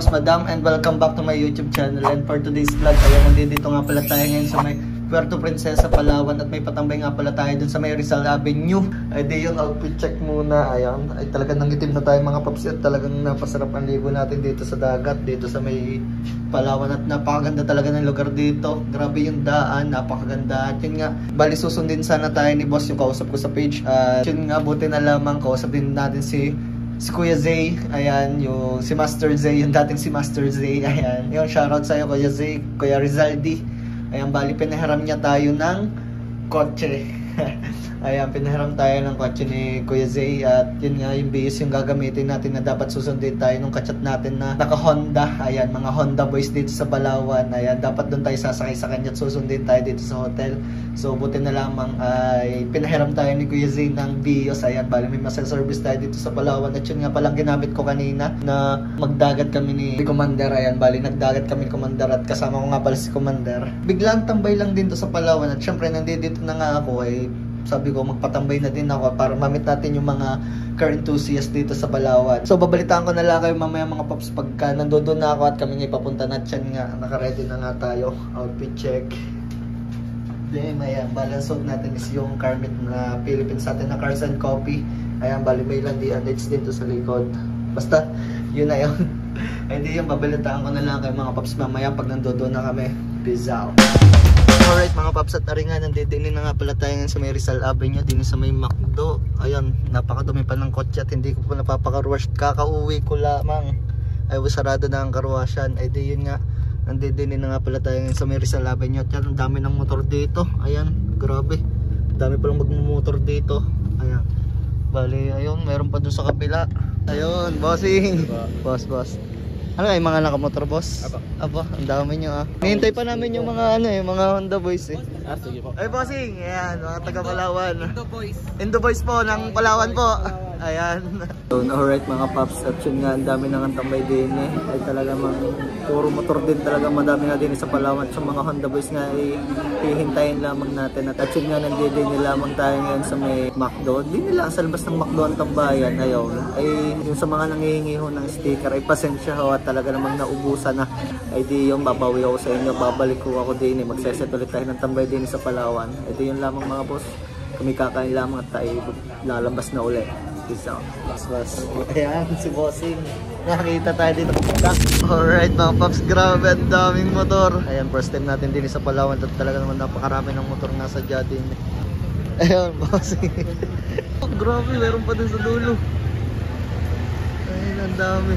Madam, and welcome back to my YouTube channel. And for today's vlog, ayan, nandito nga pala tayo ngayon sa may Puerto Princesa, Palawan. At may patambay nga pala tayo dun sa may Rizal Avenue. Ay di yung outfit check muna. Ayan, ay talagang nangitim na tayo mga paps. At talagang napasarap ang libo natin dito sa dagat, dito sa may Palawan. At napakaganda talaga ng lugar dito. Grabe yung daan, napakaganda. At yun nga, bali susundin sana tayo ni boss, yung kausap ko sa page. At yun nga, buti na lamang kausap din natin si Kuya Zay, ayan, yung si Master Zay, yung dating si Master Zay, ayan. Yung shoutout sa'yo, Kuya Zay, Kuya Rizaldi. Ayan, bali pinahiram niya tayo ng kotse. Ayan, pinahiram tayo ng kotse ni Kuya Zay. At yun nga, yung base yung gagamitin natin na dapat susundin tayo nung kachat natin na naka-Honda. Ayan, mga Honda boys dito sa Palawan. Ayan, dapat doon tayo sasakay sa kanya at susundin tayo dito sa hotel. So, buti na lamang ay pinahiram tayo ni Kuya Zay ng Vios. Ayan, bali may masaservice tayo dito sa Palawan. At yun nga palang ginamit ko kanina na magdagat kami ni Commander. Ayan, bali nagdagat kami ni Commander at kasama ko nga pala si Commander. Biglang tambay lang dito sa Palawan at syempre nandito na nga ako ay sabi ko magpatambay na din ako para mamit natin yung mga car enthusiast dito sa Palawan. So babalitaan ko na lang kayo mamaya mga paps pagka nandoon na ako at kami nga ipapunta na dyan nga. Naka-ready na nga tayo. Outfit check. Then ayan, balance suit natin is yung Carmit na Philippines natin na Cars and Coffee. Ayan, bali may landian dates dito sa likod. Basta, yun na yun. Hindi yung babalitaan ko na lang kayo mga paps mamaya pag nandoon na kami. Peace out. Alright mga paps, at aringan, nandito na nga pala tayo sa may Rizal Avenue, din sa may McDo. Ayan, napakadumi pa ng kotse at hindi ko pa napapakaruwash. Kakauwi ko lamang ay sarado na ang karwasyan. Ay di yun nga, nandito na nga pala tayo sa may Rizal Avenue. At yan, ang dami ng motor dito. Ayan, grabe, dami palang magmumotor dito. Ayan, bali, ayun, meron pa dun sa kabila. Ayun, bossing. Boss. Ano kayo mga nakamotor, boss? Aba, ang dami nyo ah. Hihintay pa namin yung mga mga Honda boys eh. Sige po. Ay, bossing, ayan, mga taga Palawan. Indo Boys po, ng Palawan po. Ayan. So, alright mga paps, at yun nga, ang dami nang tambay din eh. Ay talaga puro motor din talaga, madami nga din sa Palawan. At yung mga Honda boys nga ay hihintayin lamang natin. At yun nga, nandito din lamang tayo ngayon sa may McDo. Di nila sa labas ng McDo ang tambayan. Ayaw. Ay yung sa mga nangihingi ho ng sticker, ay pasensya ho at talaga namang naubusan na. Ay di yung babawi ako sa inyo, babalik ko ako din eh. Magseset ulit tayo ng tambay din sa Palawan. Ito yun lamang mga boss. Kami kakain lamang at tayo lalabas na ulit. Peace out. Bas. Ayan, si bossing. Nakakita tayo dito. Alright mga paps, grabe ang daming motor. Ayan, first time natin din sa Palawan at talaga naman napakarami ng motor nga sa din. Ayan, bossing. Oh, grabe, meron pa din sa dulo. Ayan, ang dami.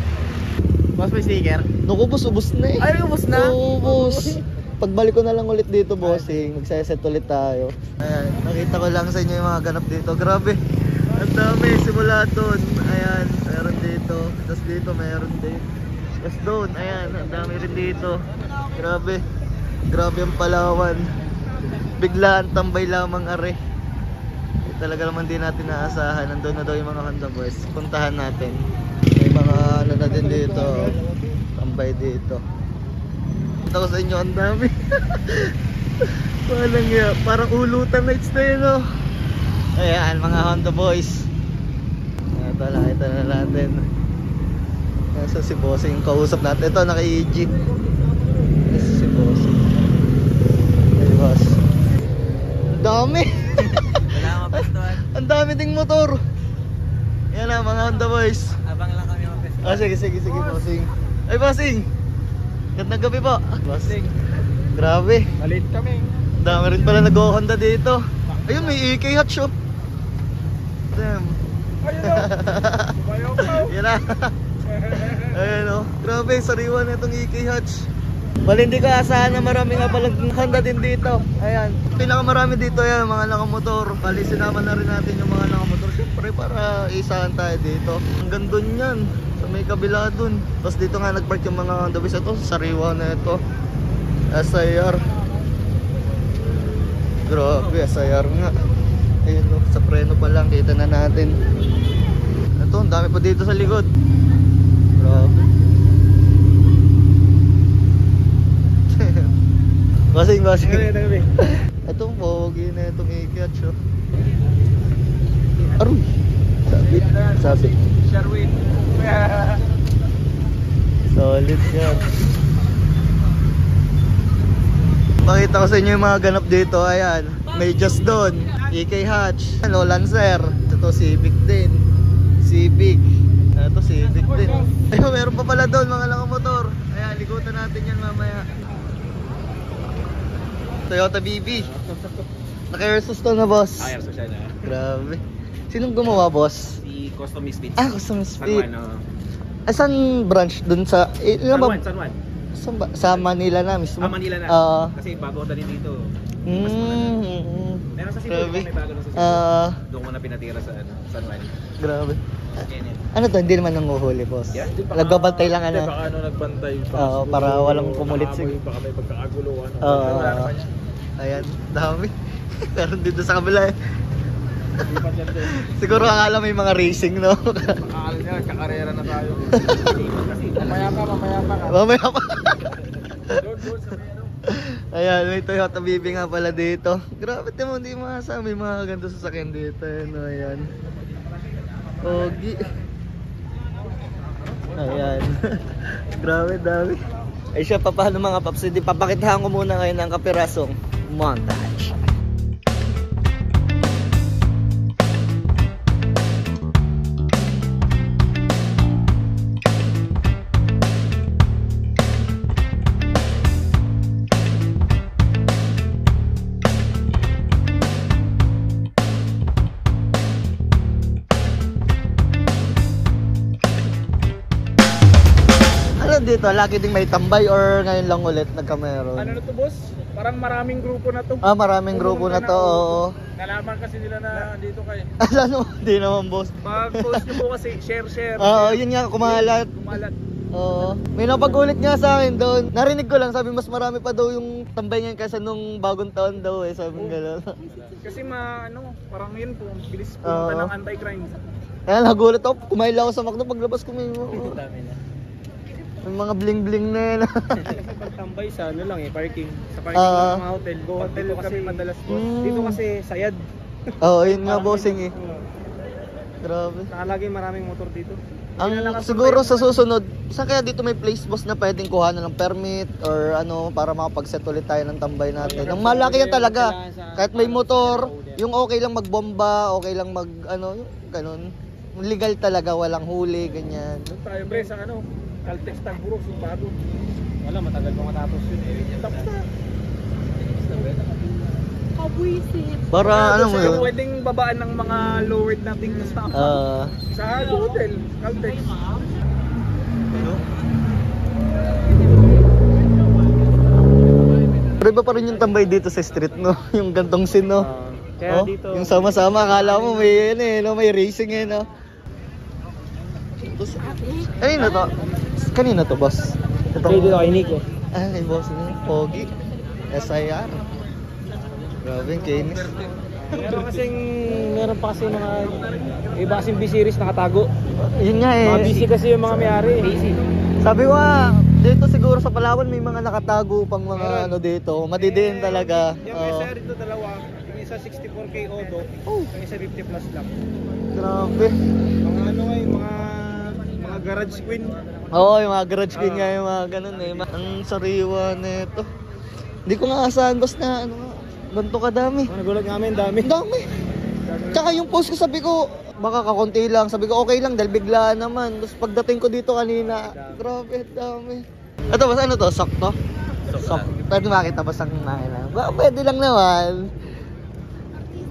Boss, may sticker? Naku boss, ubos na eh. Ay, ubos na? Oo, boss. Pagbalik ko na lang ulit dito, bossing. Magsaset ulit tayo. Ayan, nakita ko lang sa inyo yung mga ganap dito. Grabe. Ang dami, simula doon. Ayan, meron dito. Tapos dito, meron din. Tapos doon, ayan, ang dami rin dito. Grabe. Grabe ang Palawan. Biglaan, tambay lamang are. Talaga naman din natin naasahan. Nandun na daw yung mga Honda boys. Puntahan natin. May mga ano na din dito. Tambay dito. Punta ko sa inyo, ang dami. Parang ulutan nights na yun, oh. Ayan, mga Honda boys. Ito na natin. Nasa si bossing yung kausap natin. Ito, naka-EG. Nasa si bossing. Hey boss. Ang dami. Ang dami ding motor. Yan na mga Honda boys. Abang lang kami mag-festival. Sige bossing. Ay bossing, gandang gabi po. Bossing, grabe, Malit kami. dami rin pala nag-Honda dito. Ayun, may EK hot shop. Damn. Ayun o. Sumayaw ko. Yan na. Ayun o, grabe, sariwa na itong EK Hatch. Bali hindi ko asahan na marami nga palang Honda din dito. Ayan, pinakamarami dito yan, mga nakamotor. Bali sinama na rin natin yung mga nakamotor, syempre para isahan tayo dito. Hanggang dun yan, sa may kabila dun. Tapos dito nga nagpark yung mga Honda bis. Ito, sariwa na ito, SIR. Grabe, SIR nga. Ayun o, sa preno pa lang, kita na natin. Ito, ang dami pa dito sa likod. Grabe. Basing. Itong pogi na itong ikiat, oh. Aroy. Sabit. Sherwin. So Solid yan. Pakita ko sa inyo yung mga ganap dito. Ayan, may just doon. EK Hatch. Ano, Lancer. Ito Civic din. Civic. Ito Civic din. Ayun, meron pa pala doon mga nakamotor. Ayan, likutan natin yan mamaya. Toyota BB. Naka-Airsus to na, boss. Airsus siya na. Grabe. Sinong gumawa, boss? Si Custom Misfits. Custom Speed. San Juan, Saan branch dun sa... San Juan, San Juan. Sa Manila na mismo? Manila na. Kasi bago ko dali dito. Meron sa Cebu, Grabe. may bago na sa Cebu. Doon ko na pinatira sa San Juan. Grabe. Ano to? Hindi naman nanguhuli, boss? Yeah. Nagbabantay lang Hindi, ano? baka nagbantay. Oo, para walang pumulit siguro. siguro. Baka may pagkakaguluhan. Wala naman yan. Ayan, dami. Meron dito sa kabila eh. Siguro akala may mga racing, no? Akala niya, kakarera na tayo. Kasi mamaya pa ka. Mamaya pa. Doon sa meron. Ayan, may Toyota BB nga pala dito. Grabe mo, hindi makasama. May mga ganito sasakyan dito. Ayan. Pogi. Ayan. Grabe, dami. Ay siya, paano mga paps? Hindi, papakitahan ko muna ngayon ng kapirasong montage. Dito, lagi ding may tambay or ngayon lang ulit nagkameron? Ano na to, boss? Parang maraming grupo na to. Maraming grupo na to, oo. Nalaman kasi nila na dito kayo. Ano, hindi naman, boss. Pag-post nyo po kasi, share. Oo, yun nga, kumalat. Oo. May napag-ulit nga sa akin doon. Narinig ko lang, sabi mas marami pa daw yung tambay ngayon kaysa nung bagong taon daw eh, sabi gano'n. Kasi parang yun po, bilis po ng anti-crime. Kaya nagulat ako, kumain lang ako sa McDo, paglabas ko may Dami na. may mga bling-bling na yun. Kasi pagtambay sa parking. Sa parking ng mga hotel. Go hotel dito kasi madalas po. Dito kasi sayad. Oo, yun nga bossing eh. Grabe. Nakalagay maraming motor dito. Siguro sa susunod, saan kaya dito may place boss na pwedeng kuha na ng permit or ano para makapag-set ulit tayo ng tambay natin. Ang malaki yan talaga. Kahit may motor, yung okay lang magbomba, okay lang mag ganun. Legal talaga, walang huli, ganyan. Doon tayo pre sa Caltex Tagburog, Sumpado. Wala, matagal pa matapos yun eh. Tapos na. Para ano mo yun? Pwedeng babaan ng mga lowered na thing na staff. Sa hotel, Caltex. Pero iba pa rin yung tambay dito sa street, no? Yung gantong scene, no? Kaya dito. Yung sama-sama, akala mo may may racing eh, no? Kanina to? Kanina to, boss? Dito kay Nico. Kay boss niya. Pogi. SIR. Grabe yung kinis. Meron pa kasi mga iba kasing B-series nakatago. Yun nga eh. Mga busy kasi yung mga may-ari. Sabi ko dito siguro sa Palawan may mga nakatago pang mga dito. Madidiin talaga. Yung isa rito dalawa. Yung isa 64K Odo. Yung isa 50 plus lang. Grabe. Mga garage queen. Oo, yung mga garage queen nga yung mga ganun eh. Ang sariwa nito. Hindi ko nga asahan boss na ganito kadami. Nagulat nga kami, dami. Dami. Tsaka yung post ko sabi ko, baka kakunti lang. Sabi ko okay lang dahil biglaan naman. Tapos pagdating ko dito kanina, grabe, dami. Ito boss, ano to? Sock to? Sock. Pwede makita boss ang makina? Pwede lang naman.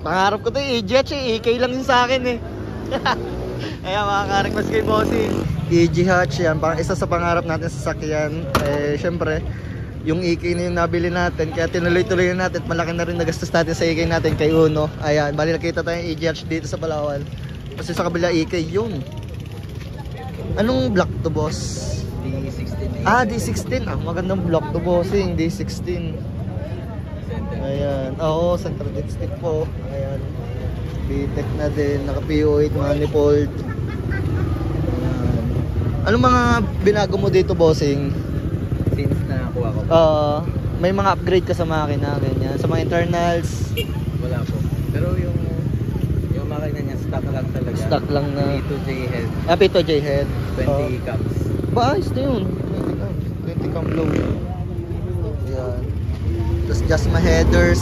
Pangarap ko to EG Hatch eh. EK lang yun sa akin eh. Ayan mga ka-request kay Bossing. EG Hatch yan, isa sa pangarap natin sa sakyan. Syempre, yung EK na yung nabili natin, kaya tinuloy-tuloy na natin. Malaki na rin nagastos natin sa EK natin kay Uno. Ayan, bali nakita tayong EG Hatch dito sa Palawan. Kasi sa kabila EK yun. Anong block to boss? D16. D16. Magandang block to Bossing, D16. Ayan, oo, center dipstick po. Ayan, B-Tech na din, naka PO8 manifold. Ayan. Anong mga binago mo dito Bossing? Since nakuha ko. May mga upgrade ka sa makina, ganyan. Sa mga internals. Wala po. Pero yung makina niya stock lang talaga. Stock lang na. P2J head. P2J head. 20 caps. Ayos na yun. safety cam low. Ayan. Tapos just my headers.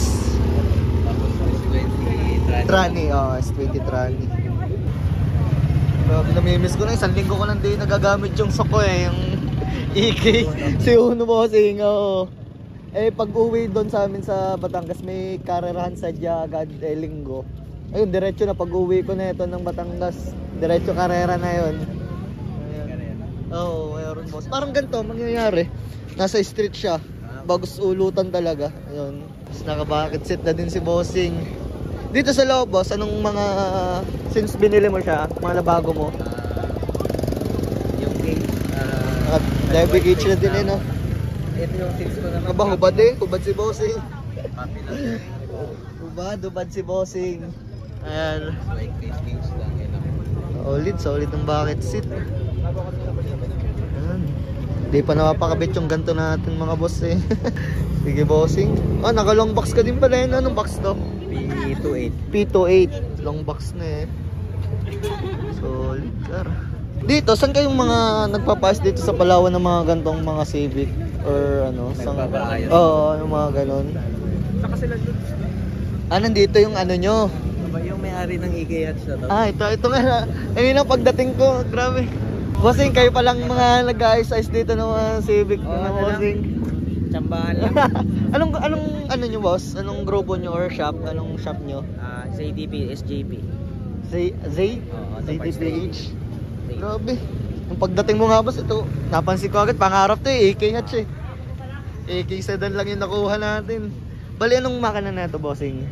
Tapos S20 Trani, S20 Trani. Grabe, namimiss ko na. 1 linggo ko lang din nagagamit yung soko yung EK. Si Uno bossing, oo. Pag uwi doon sa amin sa Batangas, may karerahan sa agad linggo. Ayun, diretso na pag uwi ko na ito ng Batangas. Diretso karera na yun. Oo, mayroon boss. Parang ganito, mangyayari. Nasa street siya. Bagos ulutan talaga. Ayun. Tapos naka-bucket seat na din si bossing. Dito sa loob, boss, anong mga since binili mo siya, mga nabago mo? Yung case, Level gauge na din no? ito yung tips ko naman. Hubad hubad si bossing. Copy lang. Hubad si bossing. Ayan. Like case lang yun. Solid ng bucket seat. Ayan. Hindi pa napapakabit yung ganto natin mga boss eh. Sige bossing. Naka-long box ka din pala yun. Anong box to? P28. P28. Long box na eh. Solid car. Dito, saan kayong mga nagpapas dito sa Palawan ng mga gantong mga Civic? Or ano? Nagpapaayos. Oo, yung mga ganon. Saka sila dun. Nandito yung ano nyo. Yung may-ari ng IKEA na to. Ito nga. Ayun ang pagdating ko. Grabe. Bossing, kayo palang mga nag-ayos-ayos dito ng mga Civic. Oo, Mga ano bossing. Tsambahan lang. anong ano nyo boss? Anong grupo nyo or shop? Anong shop nyo? ZDP, SJP. ZDPH. Grabe. Yung pagdating mo nga boss, ito, napansin ko agad, pangarap to eh, AK hatch eh. AK sedan lang yung nakuha natin. Bali, anong makina na ito, bossing?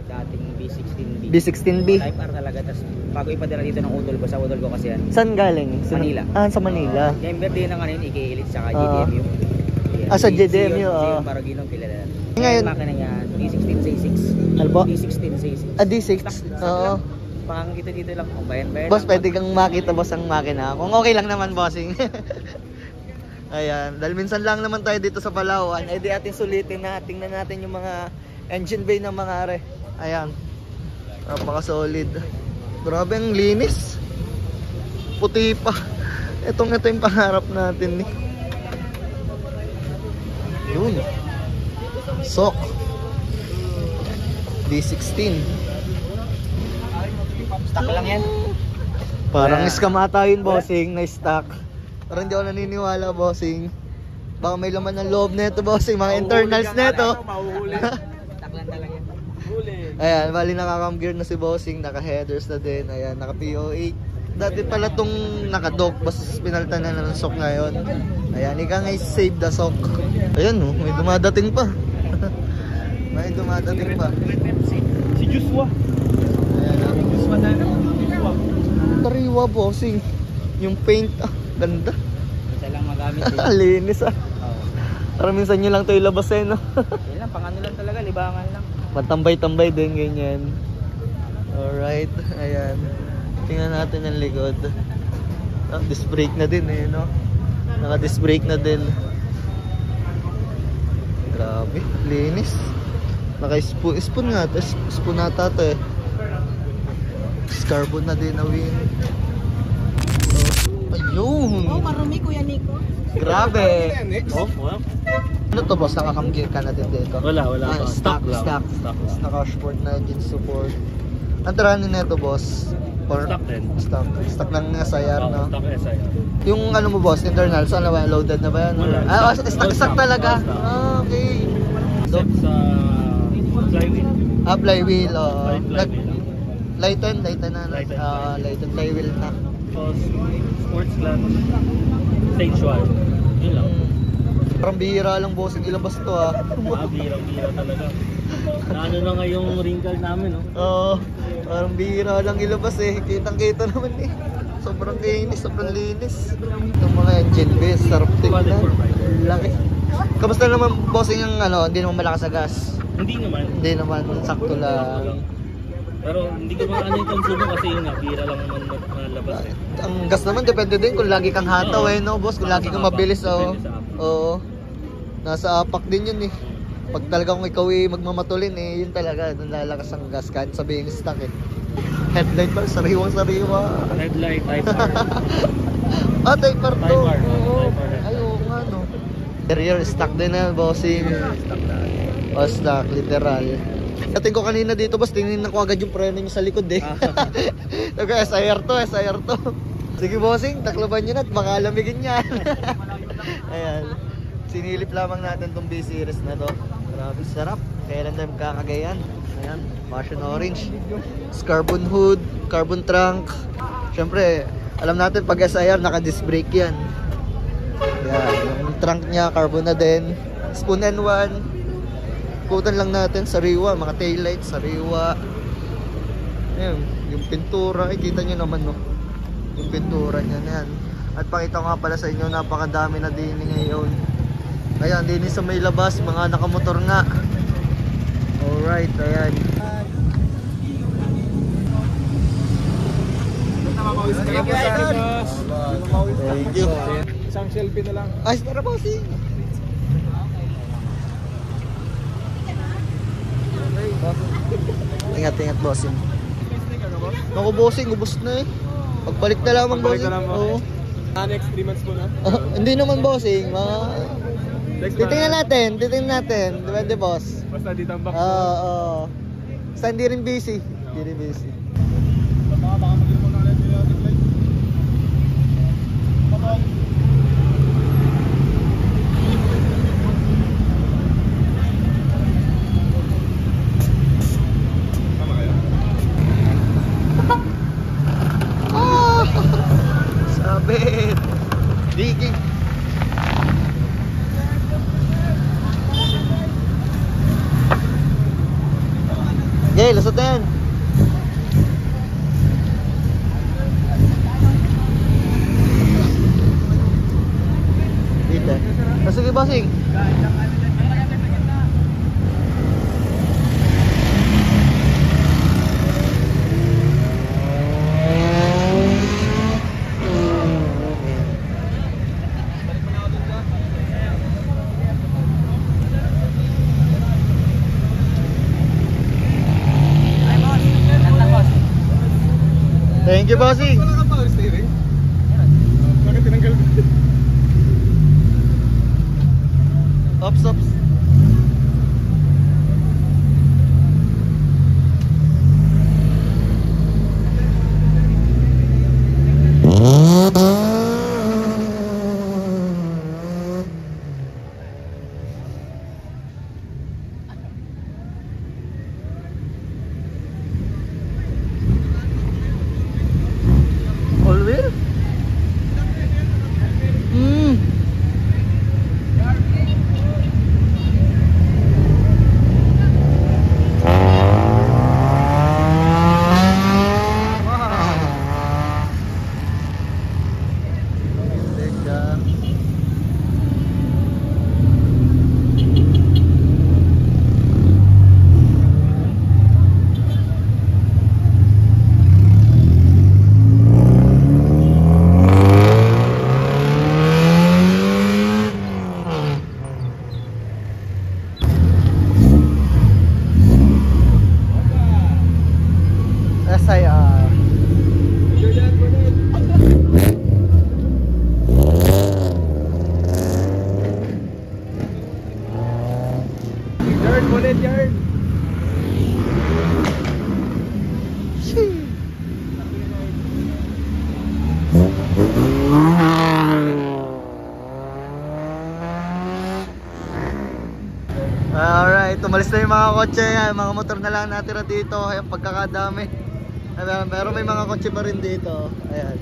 Dating B16B. B16B. Type R talaga, tapos bago ipadala dito ng udol ko, sa udol ko kasi yan. Saan galing? Manila. Sa Manila. Yung birthday na ngayon, IKEA Elite, saka GDMU. Sa GDMU, Yung Paragino, Pilaran. Ngayon, Yung makina niya, D16C6. Ano po? D16C6. D6. Oo. Pakakita dito lang kung bayan-bayan. Boss, pwede kang makita boss ang makina. Kung okay lang naman, bossing. Ayan, dahil minsan lang naman tayo dito sa Palawan, di ating sulitin na, tingnan natin yung mga engine bay ng mga are. Ayan. Napaka-solid. Grabe ang linis. Puti pa. Ito yung pangarap natin eh. Yun. Sok. D16. Stock lang yan. Parang scam ata yun, bossing, na stock. Pero hindi ako naniniwala, bossing. Baka may laman ng loob nito, bossing. Mga internals nito. Stock lang talaga yan. Ayan, bali naka-cam gear na si bossing. Naka-headers na din. Ayan, naka-PO8. Dati pala tong naka-dock. Basta pinalitan na ng sok ngayon. Ayan, ika nga save the sok. Ayan, may dumadating pa. May dumadating pa. Si Joshua. Ayan, Joshua na Joshua. Tariwa, bossing. Yung paint, ganda. Isa lang magamit din. Linis Oo. Parang minsan nyo lang ito ilabas eh, no? Yan lang, pang ano lang talaga, libangan lang. Matambay-tambay din, ganyan. Alright, ayan. Tingnan natin ang likod. Disc brake na din eh, no? Naka-disc brake na din. Grabe, linis. Naka-spoon nga, spoon nata ito eh. Carbon na din na wing. Ayun! Marumi Kuya Nico. Grabe! Wow. Ano to boss? Nakakamgear ka na din dito? Wala pa. Stock. Naka-sport na engine support. Ang taranin na ito boss? Stock din. Stock lang nga sayar, no? Stock SIR. Yung ano mo boss, internal, saan na ba? Loaded na ba yan? Wala. Stock talaga? Stock. Okay. Set sa flywheel. Flywheel, Flywheel. Lighten na. Lighten flywheel na. Tapos sports clutch. Stage 1. Yun lang. Parang bihira lang bossing ilabas to Bihira talaga. Ano na nga yung wrinkle namin, no? Oo, parang bihira lang ilabas eh. Kitang-kita naman eh. Sobrang linis. Itong mga engine base, sarap tingnan. Laki. Kamusta naman bossing yung hindi naman malakas sa gas? Hindi naman, sakto lang. Pero hindi ko mga yung consumo kasi yun nga, bihira lang naman malabas eh. Ang gas naman depende din kung lagi kang hataw no boss, kung lagi kang mabilis Oo. Nasa apak din yun eh. Pag talagang ikaw magmamatulin yun talaga, doon lalakas ang gas kahit sabihin stock eh. Headlight pa, sariwang-sariwa. Headlight, Type R. Type R to. Type R. Oo. Type R. Ay, oo nga no. Interior, stock din na, bossing. Stock na. O, stock, literal. Dating ko kanina dito, boss, tingnan ko agad yung preno niya sa likod eh. SIR to. Sige, bossing, taklaban nyo na at baka lamigin yan. Ayan. Sinilip lamang natin tong B-Series na to. Grabe, sarap. Kailan tayo kakagayan. Ayan, passion orange. Carbon hood, carbon trunk. Siyempre, alam natin pag SIR, naka-disc brake yan. Ayan, yung trunk niya, carbon na din. Spoon N1. Ikutan lang natin, sariwa, mga taillights, sariwa. Ayan, yung pintura, kita nyo naman no. Yung pintura niya na yan. At pakita ko nga pala sa inyo, napakadami na din ngayon. Ayan, din sa may labas, mga nakamotor nga. Alright, ayan. Thank you. Isang selfie na lang. Ayos na bossing. Ingat bossing. Naku bossing, ubos na eh. Pagbalik na lamang Pagbalik bossing. na lang, Oo. Next 3 months po na. Hindi naman bossing, titingnan natin. Depende boss. Basta dito ang back. Oo. Basta hindi rin busy. Baka magiging mo na rin yung light. Bye-bye. Tama kayo? Sabit. Digig. Okay, lusot na yan. Dito. Sige, bossing. Thank you, bossing. Wala ka power steering? Bakit tinanggal ko? Ops. All wheel? SIR. Yard. Alright, tumalis na yung mga kotse. Mga motor na lang natira dito. Ayan, pagkakadami. Pero may mga kotse pa rin dito. Ayan,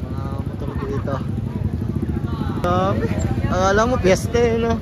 mga motor dito. Dami. Akala mo piyeste, no?